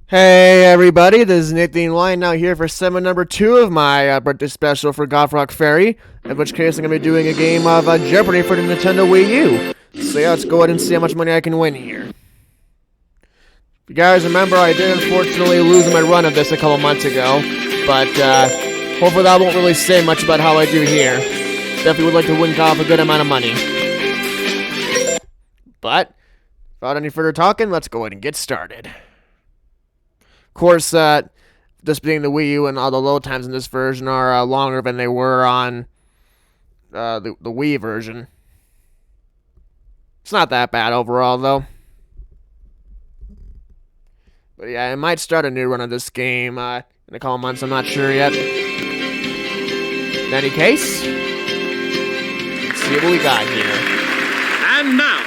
Hey everybody, this is Nick the Lion now here for segment number 2 of my birthday special for Gothrockfairy, in which case I'm going to be doing a game of Jeopardy for the Nintendo Wii U. So yeah, let's go ahead and see how much money I can win here. If you guys remember, I did unfortunately lose my run of this a couple months ago, but hopefully that won't really say much about how I do here. Definitely would like to win Goth a good amount of money. But, without any further talking, let's go ahead and get started. Of course, this being the Wii U and all the load times in this version are longer than they were on the Wii version. It's not that bad overall, though. But yeah, I might start a new run of this game in a couple months. I'm not sure yet. In any case, let's see what we got here. And now,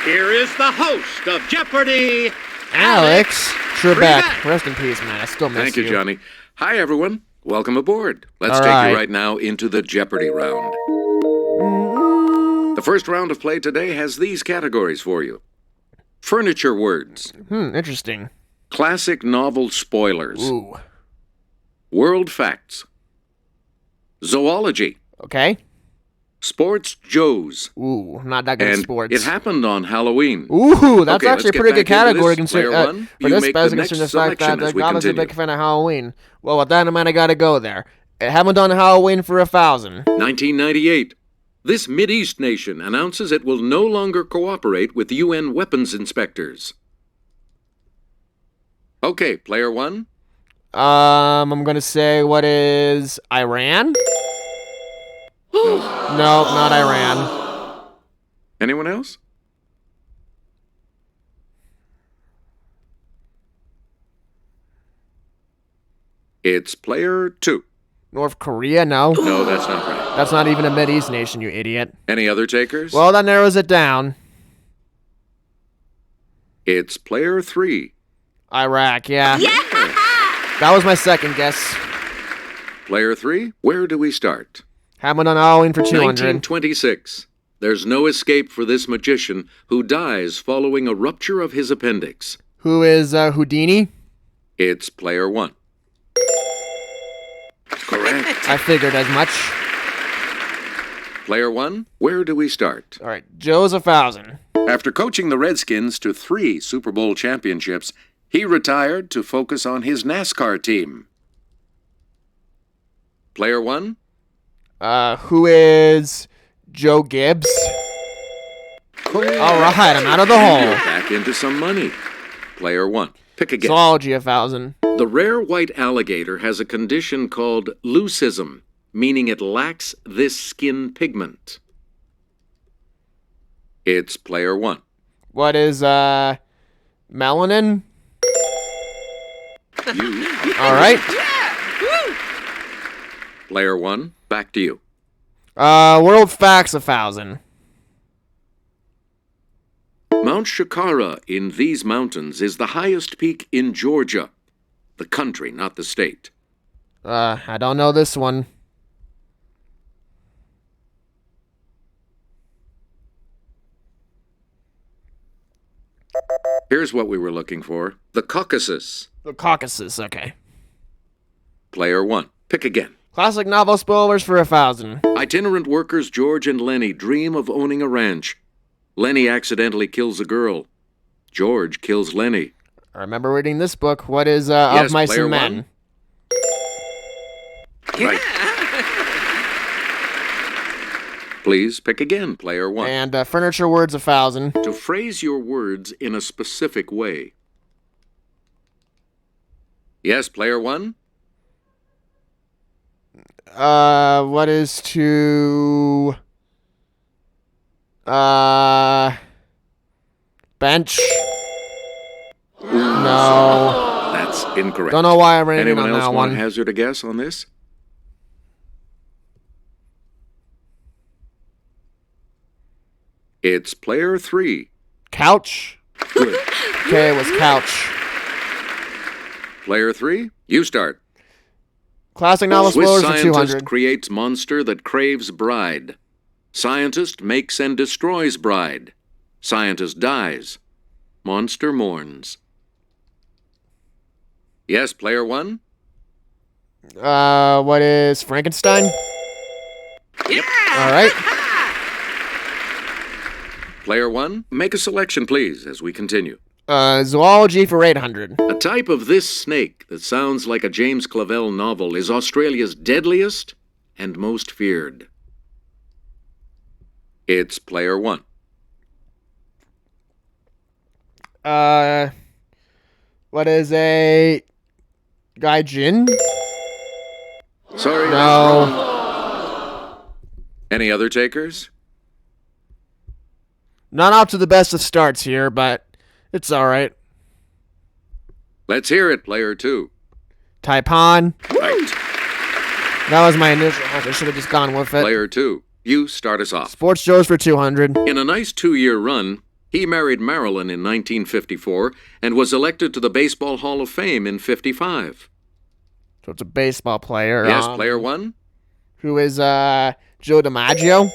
here is the host of Jeopardy, Alex Trebek. Rest in peace, man. I still miss you. Thank you, Johnny. Hi, everyone. Welcome aboard. Let's take you right now into the Jeopardy round. The first round of play today has these categories for you. Furniture words. Interesting. Classic novel spoilers. Ooh. World facts. Zoology. Okay. Sports Joes. Ooh, not that good at And sports. it happened on Halloween. Ooh, that's Okay, actually a let's pretty get good back into category this. Player one, for you this make best the considering the next fact that selection as we God is a continue. big fan of Halloween. Well, with that in mind, I gotta go there. I haven't done Halloween for 1,000. 1998. This Mideast nation announces it will no longer cooperate with UN weapons inspectors. Okay, player one. I'm gonna say, what is Iran? No, not Iran. Anyone else? It's player two. North Korea? No. No, that's not right. That's not even a Mideast nation, you idiot. Any other takers? Well, that narrows it down. It's player three. Iraq, yeah. That was my second guess. Player three, where do we start? Haven't done Halloween for 200. 1926. There's no escape for this magician who dies following a rupture of his appendix. Who is Houdini? It's player one. Correct. I figured as much. Player one, where do we start? All right, Joe's 1,000. After coaching the Redskins to 3 Super Bowl championships, he retired to focus on his NASCAR team. Player one? Who is Joe Gibbs? All right, I'm out of the hole. Back into some money. Player one. Pick again. Zoology 1,000. The rare white alligator has a condition called leucism, meaning it lacks this skin pigment. It's player one. What is melanin? All right. Player one, back to you. World facts 1,000. Mount Shikara in these mountains is the highest peak in Georgia. The country, not the state. I don't know this one. Here's what we were looking for. The Caucasus. The Caucasus, okay. Player one. Pick again. Classic novel spoilers for 1,000. Itinerant workers George and Lenny dream of owning a ranch. Lenny accidentally kills a girl. George kills Lenny. I remember reading this book. What is Yes, Of Mice player and Men? one. Right. Please pick again, player one. And furniture words 1,000. To phrase your words in a specific way. Yes, player one? What is to bench? No. That's incorrect. Don't know why I ran in Anyone on else that want one. to hazard a guess on this? It's player three. Couch? Good. Okay, it was couch. Player three, you start. Classic novel Swiss spoilers for scientist 200. creates monster that craves bride. Scientist makes and destroys bride. Scientist dies. Monster mourns. Yes, player 1? What is Frankenstein? Yeah! All right. Player 1, make a selection, please, as we continue. Zoology for 800. A type of this snake that sounds like a James Clavell novel is Australia's deadliest and most feared. It's player 1. What is a gaijin? Sorry. No. Any other takers? Not off to the best of starts here, but it's all right. Let's hear it, player 2. Taipan. Right. That was my initial hunch. I should have just gone with it. Player 2, you start us off. Sports Joe's for 200. In a nice 2-year run, he married Marilyn in 1954 and was elected to the Baseball Hall of Fame in 55. So it's a baseball player. Yes, player 1? Who is Joe DiMaggio?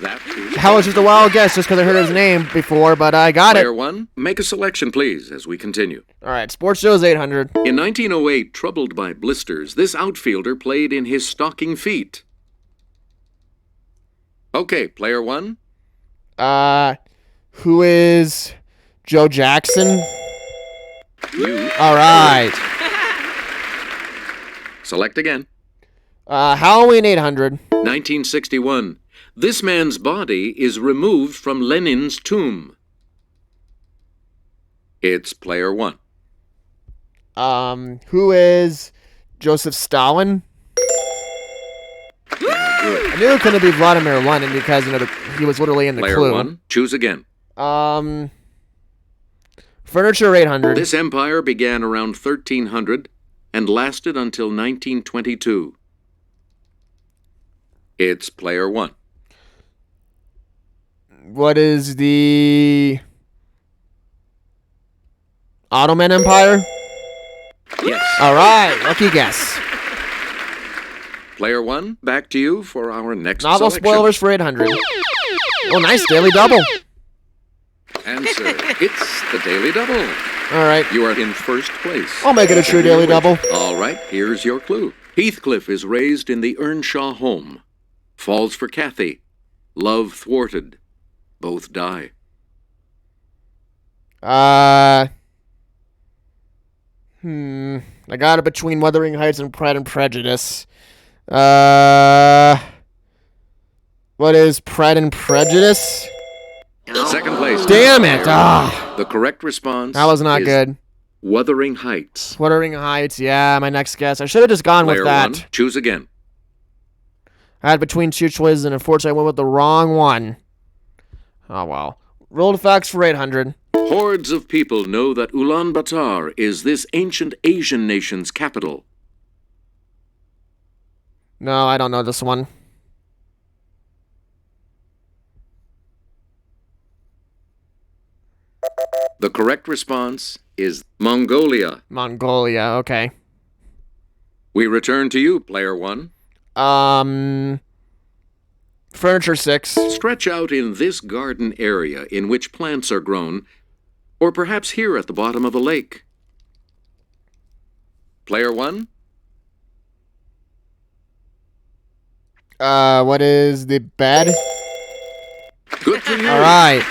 That too. That was just a wild guess just because I heard his name before, but I got Player it. 1, make a selection, please, as we continue. All right, Sports Joe's 800. In 1908, troubled by blisters, this outfielder played in his stocking feet. Okay, player 1? Who is Joe Jackson? You. All right. Select again. Halloween 800. 1961. This man's body is removed from Lenin's tomb. It's player 1. Who is Joseph Stalin? I knew it couldn't be Vladimir Lenin because he was literally in the Player clue. 1, choose again. Furniture 800. This empire began around 1300 and lasted until 1922. It's player 1. What is the Ottoman Empire? Yes. All right, lucky guess. Player 1, back to you for our next Novel selection. spoilers for 800. Oh, nice daily double. Answer, it's the Daily Double. All right, You are in first place. I'll make it a true daily double. All right, here's your clue. Heathcliff is raised in the Earnshaw home. Falls for Kathy. Love thwarted. Both die. I got it between Wuthering Heights and Pride and Prejudice. What is Pride and Prejudice? Second place. Damn it! Ah, The correct response that was not is good. Wuthering Heights. Wuthering Heights, yeah, my next guess. I should have just gone Player with that. 1, choose again. I had between two choices, and unfortunately, I went with the wrong one. Oh, well. Rolled facts for 800. Hordes of people know that Ulaanbaatar is this ancient Asian nation's capital. No, I don't know this one. The correct response is Mongolia. Mongolia, okay. We return to you, player 1. Furniture 6. Stretch out in this garden area in which plants are grown, or perhaps here at the bottom of a lake. Player 1? What is the bed? Good for you. All right.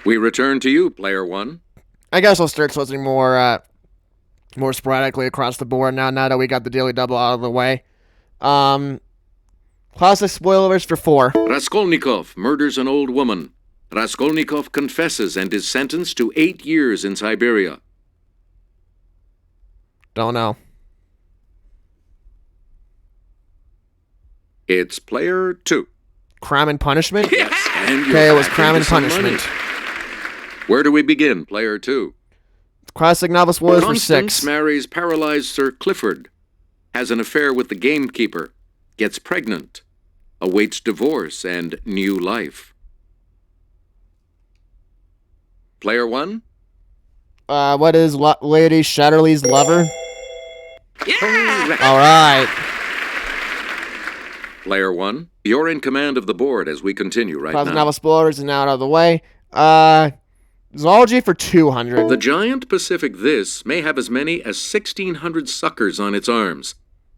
We return to you, player 1. I guess I'll start switching more sporadically across the board now that we got the daily double out of the way. Classic spoilers for 4. Raskolnikov murders an old woman. Raskolnikov confesses and is sentenced to 8 years in Siberia. Don't know. It's player 2. Crime and Punishment? Yes, and you're Okay, it was back Crime into and some Punishment. money. Where do we begin, player 2? Classic novel spoilers for Constance 6. marries paralyzed Sir Clifford, has an affair with the gamekeeper, gets pregnant, awaits divorce and new life. Player 1? What is Lady Shatterley's lover? Yeah! All right. Player 1, you're in command of the board as we continue right Classic now. novel spoilers is now out of the way. Zoology for 200. The giant Pacific this may have as many as 1,600 suckers on its arms.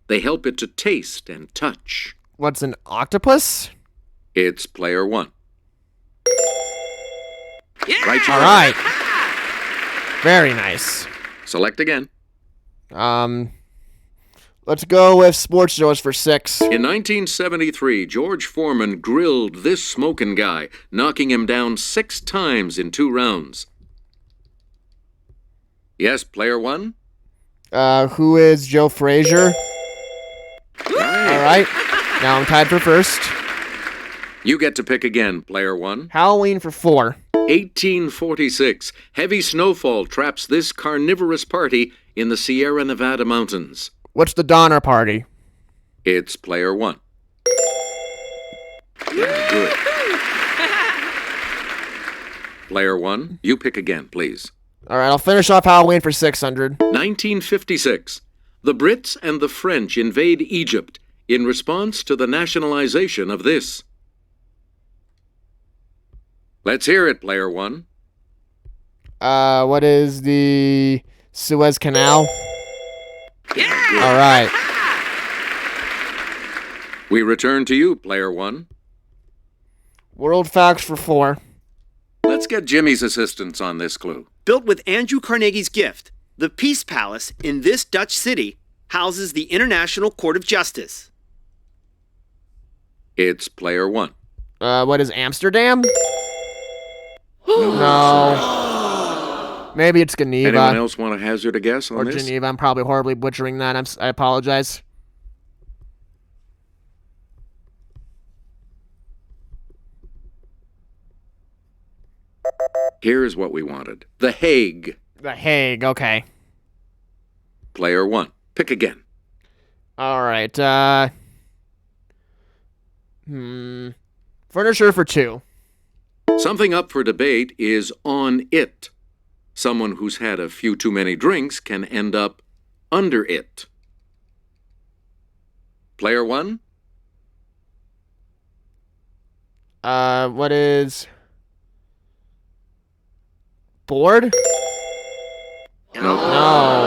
They help it to taste and touch. What's an octopus? It's player 1. Yeah! Right, All right. Very nice. Select again. Let's go with sports shows for 6. In 1973, George Foreman grilled this smoking guy, knocking him down 6 times in 2 rounds. Yes, player 1? Who is Joe Frazier? All right. Now I'm tied for first. You get to pick again, player 1. Halloween for 4. 1846. Heavy snowfall traps this carnivorous party in the Sierra Nevada mountains. What's the Donner Party? It's player 1. Good. Player 1, you pick again, please. All right, I'll finish off Halloween for 600. 1956. The Brits and the French invade Egypt in response to the nationalization of this. Let's hear it, player 1. What is the Suez Canal? Yeah! All right. We return to you, player 1. World facts for 4. Let's get Jimmy's assistance on this clue. Built with Andrew Carnegie's gift, the Peace Palace in this Dutch city houses the International Court of Justice. It's player 1. What is Amsterdam? No. Maybe it's Geneva. Anyone else want to hazard a guess on Or this? Geneva. I'm probably horribly butchering that. I apologize. Here's what we wanted. The Hague. The Hague. Okay. Player 1. Pick again. All right. Furniture for 2. Something up for debate is on it. Someone who's had a few too many drinks can end up under it. Player 1? What is board? No.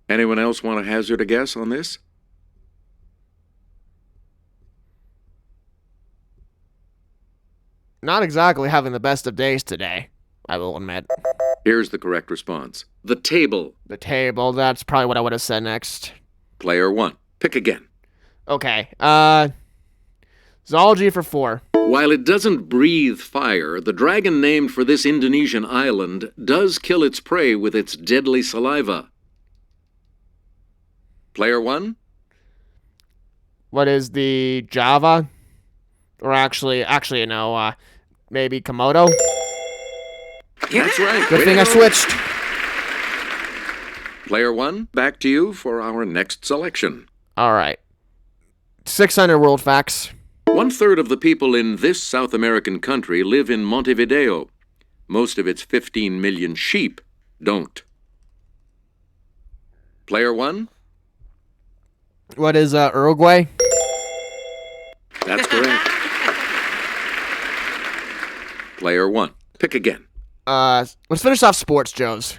Anyone else want to hazard a guess on this? Not exactly having the best of days today, I will admit. Here's the correct response. The table. The table, that's probably what I would have said next. Player 1. Pick again. Okay, zoology for 4. While it doesn't breathe fire, the dragon named for this Indonesian island does kill its prey with its deadly saliva. Player 1? What is the Java? Or actually, no, maybe Komodo? That's right. Good Way thing to I go. switched. Player 1, back to you for our next selection. All right. 600 world facts. 1/3 of the people in this South American country live in Montevideo. Most of its 15 million sheep don't. Player 1? What is Uruguay? That's correct. Player 1. Pick again. Let's finish off sports, Joes.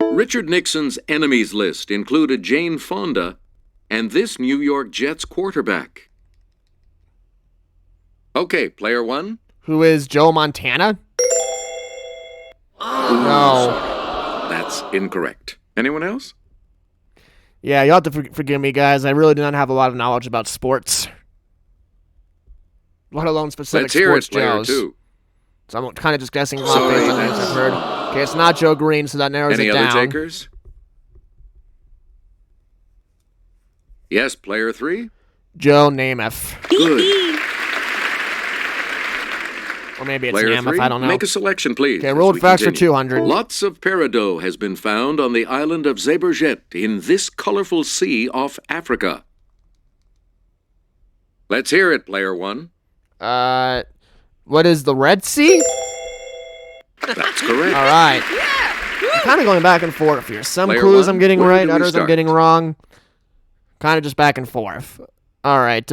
Richard Nixon's enemies list included Jane Fonda and this New York Jets quarterback. Okay, player 1. Who is Joe Montana? No. That's incorrect. Anyone else? Yeah, you'll have to forgive me, guys. I really do not have a lot of knowledge about sports. Let alone specific Let's hear sports it, player Joes. 2. So I'm kind of just guessing off Sorry, based on names I've heard. Okay, it's not Joe Green, so that narrows Any it other down. takers? Yes, player 3. Joe Namath. Good. Or maybe it's Player Namath, 3, I don't know. make a selection, please. Okay, as world we facts for continue. 200. Lots of peridot has been found on the island of Zeebrugge in this colorful sea off Africa. Let's hear it, player 1. What is the Red Sea? That's correct. All right. I'm kind of going back and forth here. Some Player clues 1, I'm getting where right, do we others I'm start? getting wrong. Kind of just back and forth. All right.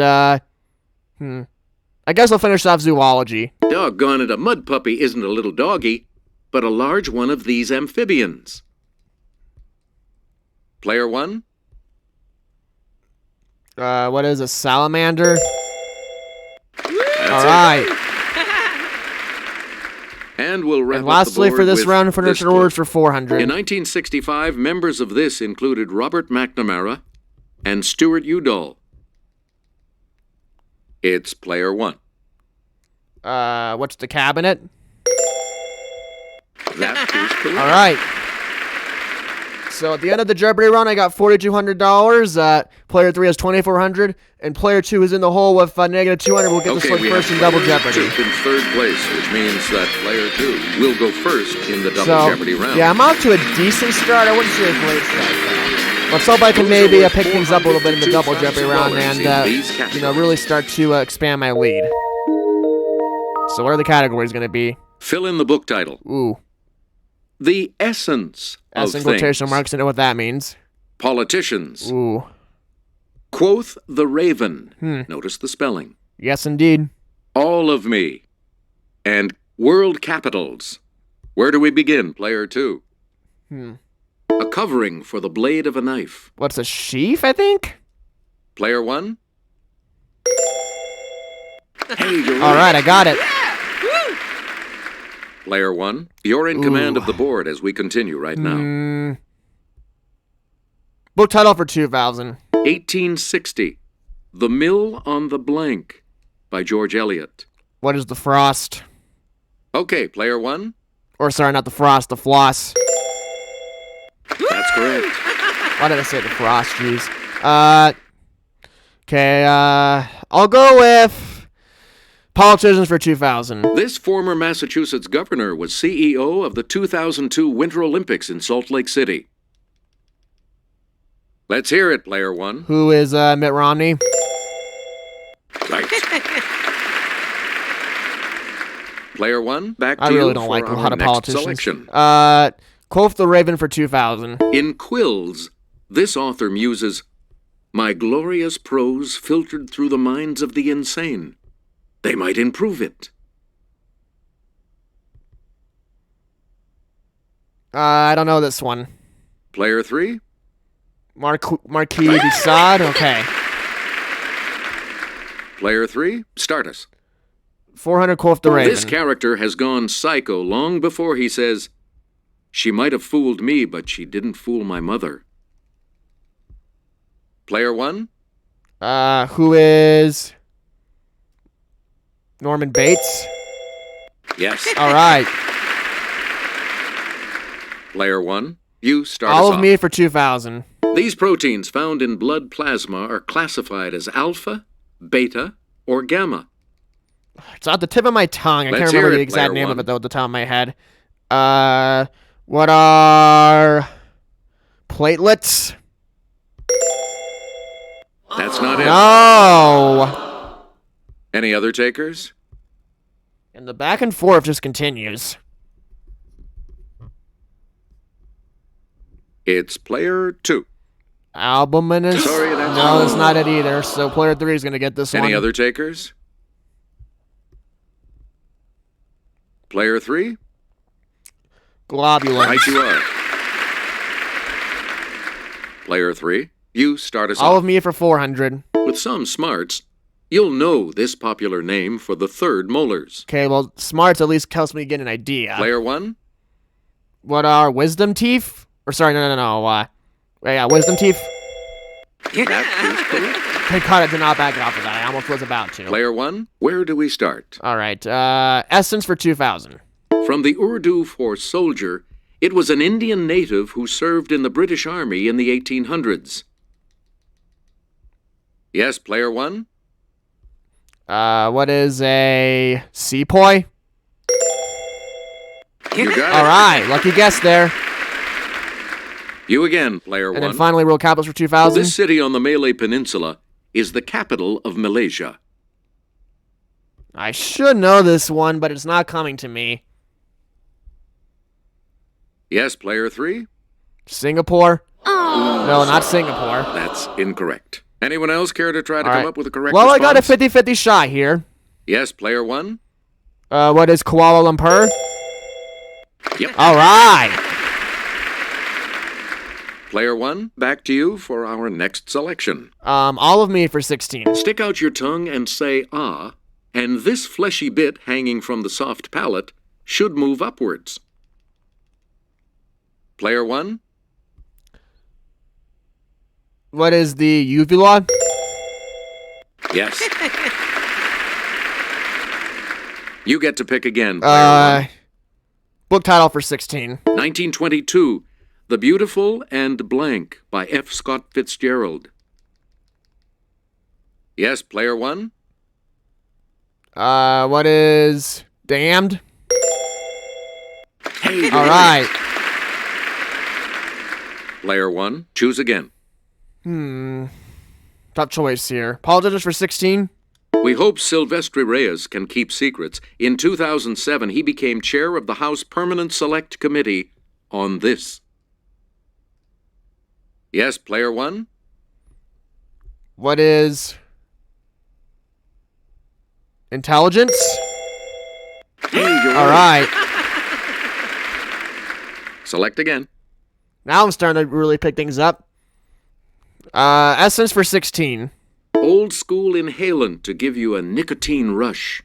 I guess I'll finish off zoology. Doggone it, a mud puppy isn't a little doggy, but a large one of these amphibians. Player 1? What is a salamander? That's All right. And we'll wrap And up the lastly, board for this with round, furniture clip. awards for 400. In 1965, members of this included Robert McNamara and Stuart Udall. It's Player 1. What's the cabinet? That is correct. All right. So at the end of the Jeopardy round, I got $4,200. Player 3 has $2,400, and player 2 is in the hole with negative $200. We'll get this one we first have in Double player Jeopardy. 2 in third place, which means that player 2 will go first in the Double Jeopardy round. Yeah, I'm off to a decent start. I wouldn't say a great start, though. Let's hope I can maybe pick things up a little bit in the Double Jeopardy round and, really start to expand my lead. So what are the categories going to be? Fill in the book title. Ooh. The essence of S in quotation things. marks, I know what that means. Politicians. Ooh. Quoth the raven. Notice the spelling. Yes, indeed. All of me. And world capitals. Where do we begin, player 2? A covering for the blade of a knife. What's a sheaf, I think? Player 1? Hey, you're All right, I got it. Player 1, you're in command of the board as we continue right now. Book title for 2000. 1860, The Mill on the Blank by George Eliot. What is the frost? Okay, player 1. Or sorry, not the frost, the floss. That's correct. Why did I say the frost? Jeez. Okay, I'll go with politicians for 2000. This former Massachusetts governor was CEO of the 2002 Winter Olympics in Salt Lake City. Let's hear it, player 1. Who is Mitt Romney? Right. Player 1, back to I you really don't for like a our lot of next politicians. selection. Quoth the Raven for 2000. In Quills, this author muses, "My glorious prose filtered through the minds of the insane. They might improve it." I don't know this one. Player 3, Marquis de Sade? Okay. player 3, start us. 400 Quoth the Raven. This character has gone psycho long before he says, "She might have fooled me, but she didn't fool my mother." Player 1, Who is Norman Bates? yes. All right. Player 1, you start All us of off. me for 2000. These proteins found in blood plasma are classified as alpha, beta, or gamma. It's on the tip of my tongue. I Let's can't hear remember the it, exact player name one. of it, though, at the top of my head. What are platelets? That's not it. No. Any other takers? And the back and forth just continues. It's player 2. Albuminous? Sorry, that's No, wrong. that's not it either. So player 3 is going to get this one. Any other takers? Player 3? Globulin. Right you are. Player 3, you start us All off. of me for 400. With some smarts, you'll know this popular name for the third molars. Okay, well, smarts at least helps me get an idea. Player 1? What are wisdom teeth? Or sorry, no. Yeah, wisdom teeth. That is correct. Thank God I did not back off of that. I almost was about to. Player 1, where do we start? All right. Essence for 2000. From the Urdu for soldier, it was an Indian native who served in the British Army in the 1800s. Yes, player 1? What is a sepoy? You got it. All right. Lucky guess there. You again, player And 1. then finally, real capitals for 2000. This city on the Malay Peninsula is the capital of Malaysia. I should know this one, but it's not coming to me. Yes, player 3? Singapore? No, not Singapore. That's incorrect. Anyone else care to try to All come right. up with a correct Well, I response? got a 50-50 shot here. Yes, player 1? What is Kuala Lumpur? Yep. All right. Player 1, back to you for our next selection. All of me for 16. Stick out your tongue and say ah, and this fleshy bit hanging from the soft palate should move upwards. Player 1? What is the uvula? Yes. You get to pick again, player 1. Book title for 16. 1922, The Beautiful and Blank by F. Scott Fitzgerald. Yes, player 1? What is Damned? Hey, All right. Player 1, choose again. Tough choice here. Paul judges for 16. We hope Silvestre Reyes can keep secrets. In 2007, he became chair of the House Permanent Select Committee on this. Yes, player 1? What is Intelligence? Hey, you're All right. Select again. Now I'm starting to really pick things up. Essence for 16. Old school inhalant to give you a nicotine rush.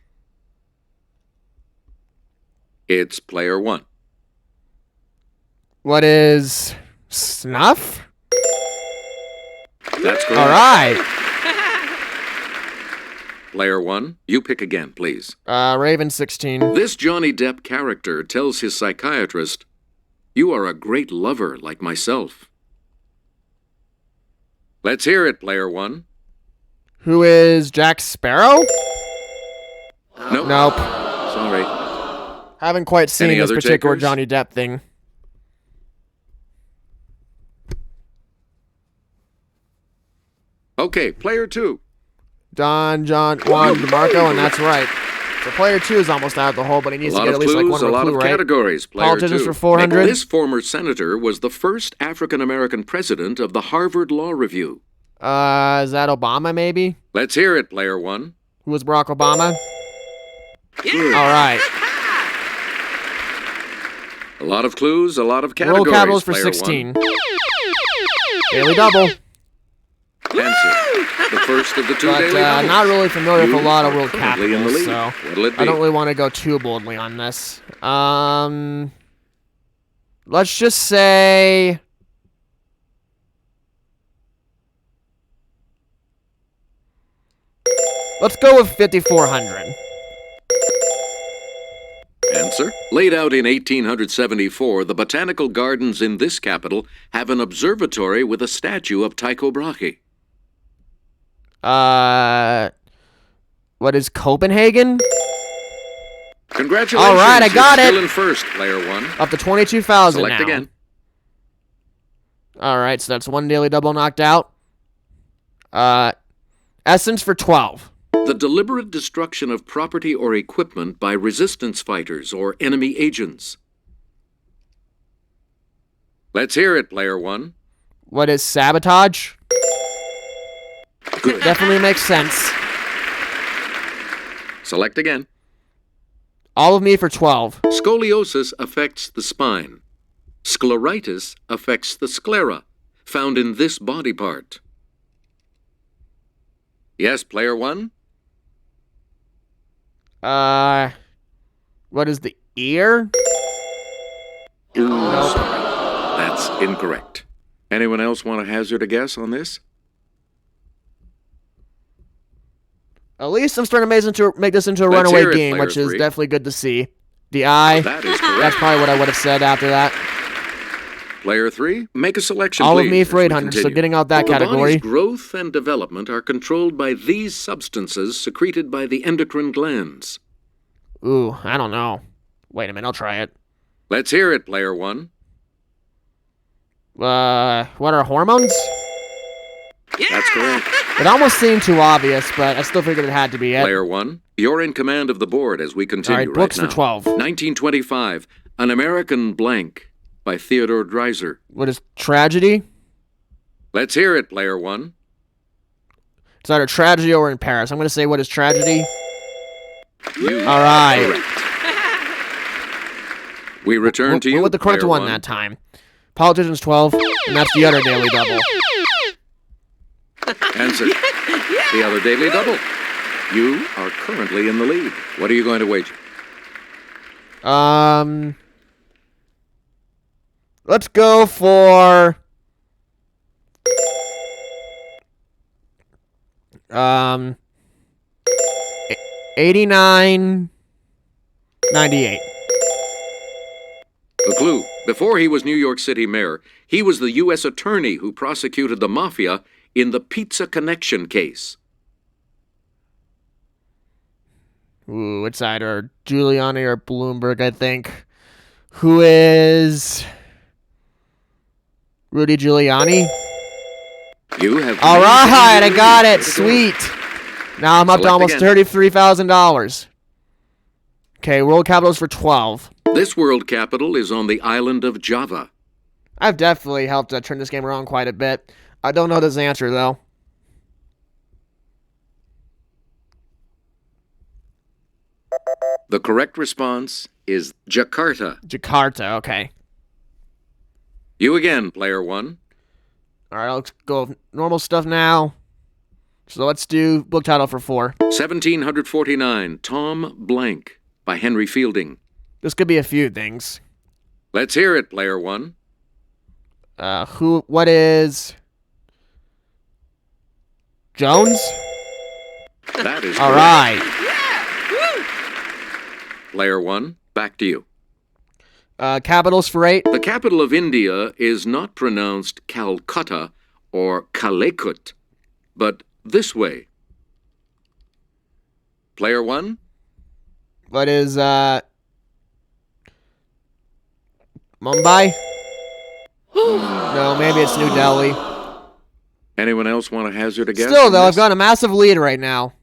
It's player 1. What is Snuff? That's correct. All right. Player 1, you pick again, please. Raven 16. This Johnny Depp character tells his psychiatrist, "You are a great lover like myself." Let's hear it, player 1. Who is Jack Sparrow? Nope. Nope. Sorry. Haven't quite seen Any this other particular takers? Johnny Depp thing. Okay, player 2. Juan DeMarco, and that's right. So player 2 is almost out of the hole, but he A needs to lot get of at least like clues, one a more lot clue, of right? categories. Player Politicians 2. for 400. This former senator was the first African-American president of the Harvard Law Review. Is that Obama, maybe? Let's hear it, player 1. Who was Barack Obama? Good. All right. A lot of clues, a lot of categories. World capitals for player 16. Daily double. 1. Answer. The first of the two But daily doubles. not really familiar with a You lot of are world currently in the capitals, lead. so What'll it be? I don't really want to go too boldly on this. Let's just say let's go with 5,400. Answer. Laid out in 1874, the botanical gardens in this capital have an observatory with a statue of Tycho Brahe. What is Copenhagen? Congratulations. All right, I you're got still it. in first, player 1. Up to 22,000 Select now. again. All right, so that's one daily double knocked out. Essence for 12. The deliberate destruction of property or equipment by resistance fighters or enemy agents. Let's hear it, player 1. What is sabotage? Good. Definitely makes sense. Select again. All of me for 12. Scoliosis affects the spine. Scleritis affects the sclera, found in this body part. Yes, player 1? What is the ear? Ooh, sorry. That's incorrect. Anyone else want to hazard a guess on this? At least I'm starting to make this into a Let's runaway hear it, game, player which is 3. definitely good to see. The eye. That is correct. That's probably what I would have said after that. Player 3, make a selection, All please. of me as for we 800, so continue. getting out that The category. body's growth and development are controlled by these substances secreted by the endocrine glands. Ooh, I don't know. Wait a minute, I'll try it. Let's hear it, player 1. What are hormones? That's correct. It almost seemed too obvious, but I still figured it had to be it. Player 1, you're in command of the board as we continue All right, books right now. for 12. 1925, An American Blank by Theodore Dreiser. What is tragedy? Let's hear it, player 1. It's either tragedy or in Paris. I'm going to say what is tragedy? You All right. are correct. We return to you. Went with the correct player one that time. Politicians 12, and that's the other daily double. Answer. The other daily double. You are currently in the lead. What are you going to wager? Let's go for 89.98. The clue. Before he was New York City mayor, he was the U.S. attorney who prosecuted the mafia in the Pizza Connection case. Ooh, it's either Giuliani or Bloomberg, I think. Who is Rudy Giuliani? You have. All right, I got it. Sweet. Now I'm up to Select almost again. $33,000. Okay, world capitals for 12. This world capital is on the island of Java. I've definitely helped turn this game around quite a bit. I don't know this answer, though. The correct response is Jakarta. Jakarta, okay. You again, player one. All right, let's go with normal stuff now. So let's do book title for 4. 1749, Tom Blank by Henry Fielding. This could be a few things. Let's hear it, player one. What is Jones? That is All correct. right. Player one, back to you. Capitals for 8. The capital of India is not pronounced Calcutta or Calicut, but this way. Player one, What is Mumbai? No, maybe it's New Delhi. anyone else want to hazard a guess? Still, on though, I've this? got a massive lead right now.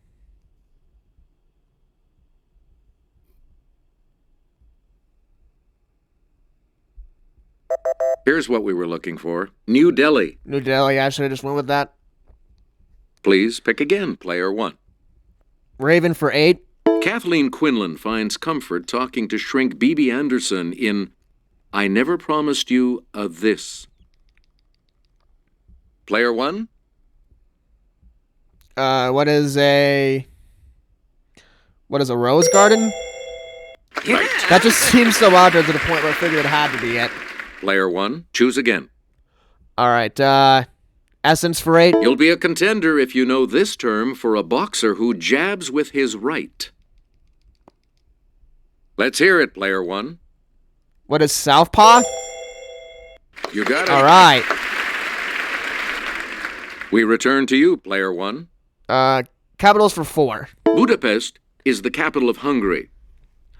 Here's what we were looking for. New Delhi. New Delhi, I should have just went with that. Please pick again, player one. Raven for 8. Kathleen Quinlan finds comfort talking to shrink Bibi Anderson in I Never Promised You a This. Player one, What is a rose garden? That just seems so out there to the point where I figured it had to be it. player one, choose again. All right, essence for 8. You'll be a contender if you know this term for a boxer who jabs with his right. Let's hear it, player one. What is southpaw? You got it. All right. We return to you, player one. Capitals for 4. Budapest is the capital of Hungary.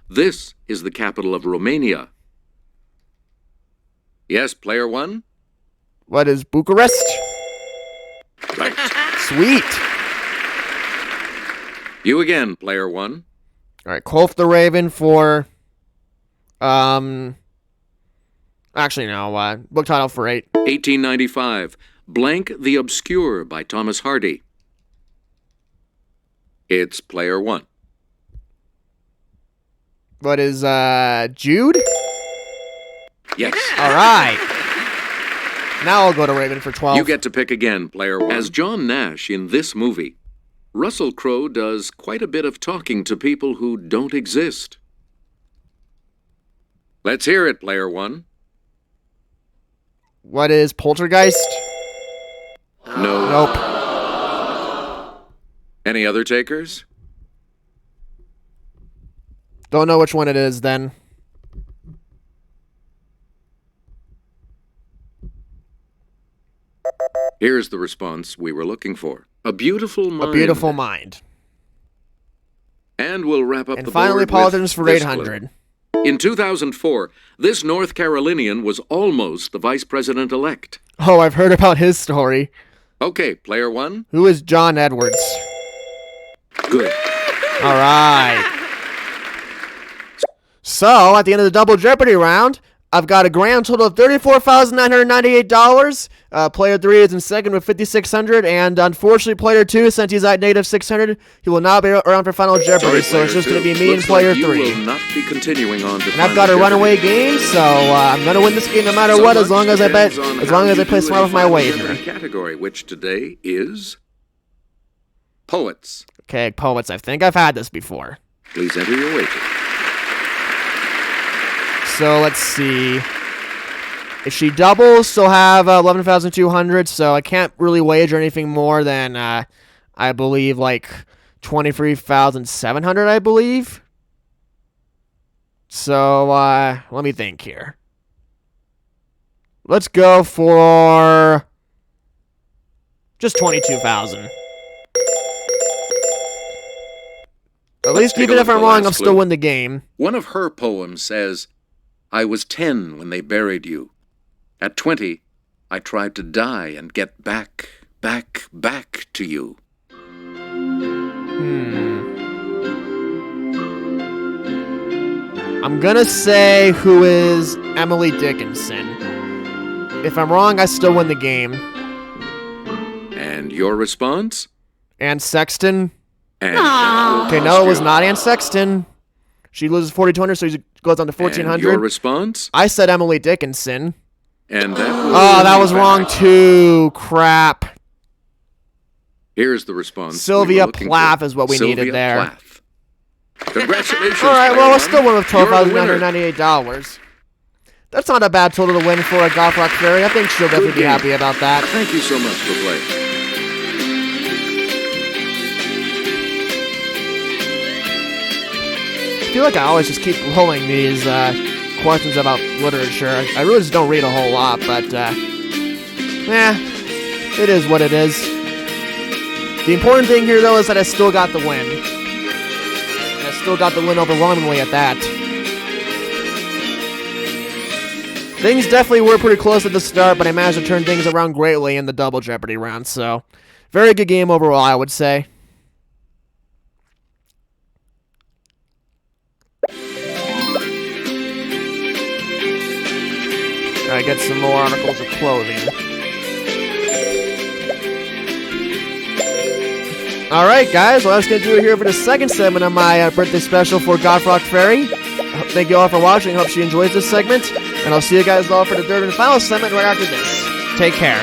This is the capital of Romania. Yes, player one? What is Bucharest? Right. Sweet. You again, player one. All right, Kolf the Raven for actually no, book title for 8. 1895, Blank the Obscure by Thomas Hardy. It's player one. What is Jude? Yes. All right. Now I'll go to Raven for 12. You get to pick again, player one. As John Nash in this movie, Russell Crowe does quite a bit of talking to people who don't exist. Let's hear it, player one. What is Poltergeist? No. Nope. Any other takers? Don't know which one it is then. Here's the response we were looking for. A Beautiful Mind. A Beautiful Mind. And we'll wrap up And the finally, board Politicians with for this 800. clue. In 2004, this North Carolinian was almost the vice president-elect. Oh, I've heard about his story. Okay, player one. Who is John Edwards? Good. All right. So, at the end of the Double Jeopardy round, I've got a grand total of $34,998. Player 3 is in second with $5,600, and unfortunately, player 2, since he's at negative $600, he will not be around for Final Jeopardy. So it's just going to be me and player 3. You will not be continuing on to And I've got a runaway game, so I'm going to win this game no matter what, as long as I play smart with my wager. Category, which today is poets. Okay, poets. I think I've had this before. Please enter your wager. So let's see. If she doubles, she'll have 11,200. So I can't really wager anything more than I believe like 23,700. I believe. So let me think here. Let's go for just 22,000. At least even if I'm wrong, I'll still win the game. One of her poems says, "I was 10 when they buried you. At 20, I tried to die and get back to you." I'm gonna say who is Emily Dickinson. If I'm wrong, I still win the game. And your response? Anne Sexton. And Okay, no, it was not Anne Sexton. She loses 4,200, so she goes on to 1,400. And your response? I said Emily Dickinson. And that was that was wrong too. Crap. Here's the response. Sylvia Plath is what we needed there. Plath. Congratulations. All right, well, I still win with You're the winner. $12,998. That's not a bad total to win for a Gothrockfairy. I think she'll definitely be happy about that. Thank you so much for playing. I feel like I always just keep rolling these questions about literature. I really just don't read a whole lot, but it is what it is. The important thing here, though, is that I still got the win. And I still got the win overwhelmingly at that. Things definitely were pretty close at the start, but I managed to turn things around greatly in the Double Jeopardy round, so very good game overall, I would say. I get some more articles of clothing. Alright, guys, well, that's going to do it here for the second segment of my birthday special for Gothrockfairy. Thank you all for watching. I hope she enjoys this segment. And I'll see you guys all for the third and final segment right after this. Take care.